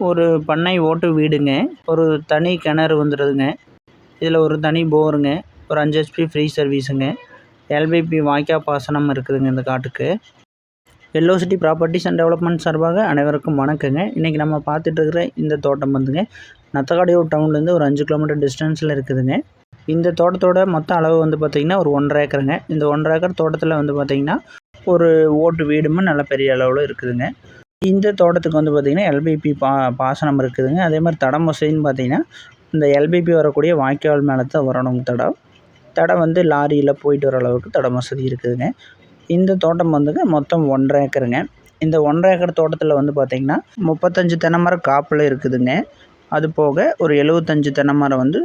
ஒரு பண்ணை ஓட்டு வீடுங்க. ஒரு தனி கிணறு வந்துடுதுங்க. இதில் ஒரு தனி போருங்க. ஒரு 5 HP ஃப்ரீ சர்வீஸுங்க. LBP வாய்க்கால் பாசனம் இருக்குதுங்க இந்த காட்டுக்கு. Yellow city properties and development சார்பாக அனைவருக்கும் வணக்கங்க. இன்றைக்கி நம்ம பார்த்துட்டு இருக்கிற இந்த தோட்டம் வந்துங்க நத்தக்காடியூர் டவுன்லேருந்து ஒரு 5 கிலோமீட்டர் டிஸ்டன்ஸில் இருக்குதுங்க. இந்த தோட்டத்தோட மொத்த அளவு வந்து பார்த்திங்கன்னா ஒரு 1.5 ஏக்கருங்க. இந்த 1.5 ஏக்கர் தோட்டத்தில் வந்து பார்த்திங்கன்னா ஒரு ஓட்டு வீடுமே நல்ல பெரிய அளவில் இருக்குதுங்க. இந்த தோட்டத்துக்கு வந்து பார்த்திங்கன்னா LBP பாசனம் இருக்குதுங்க. அதே மாதிரி தடம் வசதின்னு பார்த்திங்கன்னா இந்த LBP வரக்கூடிய வாய்க்கால் மேலே தான் வரணும். தடம் வந்து லாரியில் போயிட்டு வர அளவுக்கு தடம் வசதி இருக்குதுங்க. இந்த தோட்டம் வந்துங்க மொத்தம் 1.5 ஏக்கருங்க. இந்த 1.5 ஏக்கர் தோட்டத்தில் வந்து பார்த்திங்கன்னா 35 தென்னை மரம் காப்பில் இருக்குதுங்க. அது போக ஒரு 75 தென்னை மரம் வந்து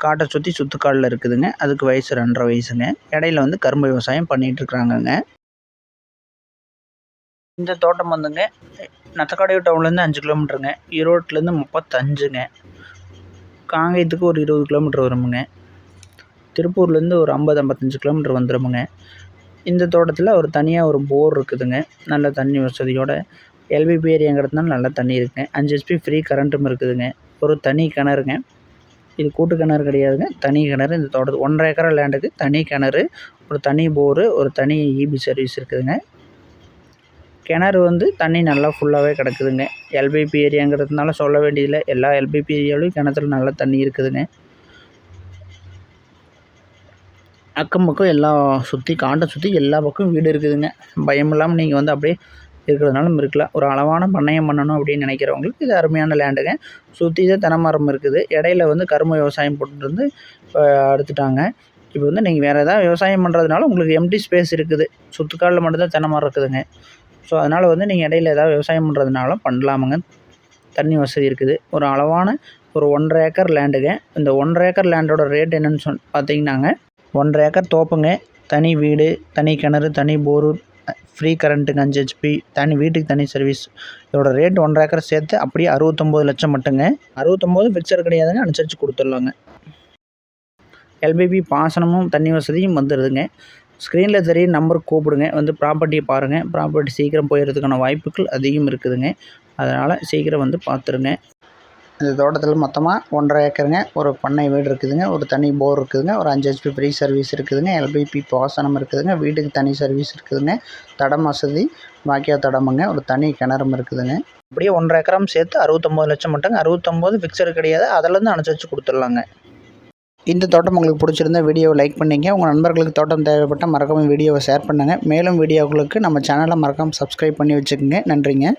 காட்டை சுற்றி சுற்றுக்காலில் இருக்குதுங்க. அதுக்கு வயசு 2.5 வயசுங்க. இடையில வந்து கரும்பு விவசாயம் பண்ணிகிட்ருக்குறாங்கங்க. இந்த தோட்டம் வந்துங்க நத்தக்காடியூர் டவுன்லேருந்து 5 கிலோமீட்டருங்க. ஈரோட்லேருந்து 35ங்க. காங்கேயத்துக்கு ஒரு 20 கிலோமீட்டர் வருமுங்க. திருப்பூர்லேருந்து ஒரு 50-55 கிலோமீட்டர் வந்துடுமுங்க. இந்த தோட்டத்தில் ஒரு தனியாக ஒரு போர் இருக்குதுங்க. நல்ல தண்ணி வசதியோட LBP ஏரியாங்கிறதுனால நல்ல தண்ணி இருக்குங்க. 5 HP ஃப்ரீ கரண்ட்டும் இருக்குதுங்க. ஒரு தனி கிணறுங்க. இது கூட்டு கிணறு கிடையாதுங்க, தனி கிணறு. இந்த தோட்டத்துக்கு 1.5 ஏக்கர் லேண்டுக்கு தனி கிணறு, ஒரு தனி போரு, ஒரு தனி EB சர்வீஸ் இருக்குதுங்க. கிணறு வந்து தண்ணி நல்லா ஃபுல்லாகவே கிடக்குதுங்க. LBP ஏரியாங்கிறதுனால சொல்ல வேண்டியதில்லை. எல்லா LBP ஏரியாவிலையும் கிணத்துல நல்லா தண்ணி இருக்குதுங்க. அக்கம் பக்கம் காட்டை சுற்றி எல்லா பக்கம் வீடு இருக்குதுங்க. பயம் இல்லாமல் நீங்கள் வந்து அப்படியே இருக்கிறதுனாலும் இருக்கலாம். ஒரு அளவான பண்ணையம் பண்ணணும் அப்படின்னு நினைக்கிறவங்களுக்கு இது அருமையான லேண்டுங்க. சுற்றி தான் தென்னை மரம் இருக்குது. இடையில வந்து கரும்பு விவசாயம் போட்டுருந்து எடுத்துட்டாங்க. இப்போ வந்து நீங்கள் வேறு ஏதாவது விவசாயம் பண்ணுறதுனால உங்களுக்கு எம்டி ஸ்பேஸ் இருக்குது. சுற்றுக்காலில் மட்டும்தான் தென்னை மரம் இருக்குதுங்க. ஸோ அதனால் வந்து நீங்கள் இடையில ஏதாவது விவசாயம் பண்ணுறதுனாலும் பண்ணலாமுங்க. தண்ணி வசதி இருக்குது. ஒரு அளவான ஒரு 1.5 ஏக்கர் லேண்டுங்க. இந்த 1.5 ஏக்கர் லேண்டோட ரேட் என்னென்னு பார்த்தீங்கன்னாங்க 1.5 ஏக்கர் தோப்புங்க. தனி வீடு, தனி கிணறு, தனி போரு, ஃப்ரீ கரண்ட்டுங்க 5 HP, வீட்டுக்கு தனி சர்வீஸ். இதோட ரேட் 1.5 ஏக்கர் சேர்த்து அப்படியே 69 லட்சம் மட்டுங்க. 69 ஃபிக்ஸர் கிடையாதுங்க, அனுசரித்து கொடுத்துடலாங்க. LBP பாசனமும் தண்ணி வசதியும் வந்துடுதுங்க. ஸ்க்ரீனில் தெரிய நம்பருக்கு கூப்பிடுங்க. வந்து ப்ராப்பர்ட்டியை பாருங்கள். ப்ராப்பர்ட்டி சீக்கிரம் போயிடுறதுக்கான வாய்ப்புகள் அதிகம் இருக்குதுங்க. அதனால் சீக்கிரம் வந்து பார்த்துருங்க. இந்த தோட்டத்தில் மொத்தமாக 1.5 ஏக்கருங்க. ஒரு பண்ணை வீடு இருக்குதுங்க. ஒரு தனி போர் இருக்குதுங்க. ஒரு 5 HP ஃப்ரீ சர்வீஸ் இருக்குதுங்க. LBP பாசனம் இருக்குதுங்க. வீட்டுக்கு தனி சர்வீஸ் இருக்குதுங்க. தடம் வசதி வாய்க்கால் தடமுங்க. ஒரு தனி கிணறும் இருக்குதுங்க. அப்படியே 1.5 ஏக்கரும் சேர்த்து 69 லட்சம் மட்டுங்க. 69 ஃபிக்ஸடு கிடையாது, அதிலேருந்து அனுசரித்து கொடுத்துடலாங்க. இந்த தோட்டம் உங்களுக்கு பிடிச்சிருந்தா வீடியோவை லைக் பண்ணிங்க. உங்கள் நண்பர்களுக்கு தோட்டம் தேவைப்பட்டால் மறக்காமல் வீடியோவை ஷேர் பண்ணுங்கள். மேலும் வீடியோக்களுக்கு நம்ம சேனலை மறக்காமல் சப்ஸ்கிரைப் பண்ணி வச்சுக்கோங்க. நன்றிங்க.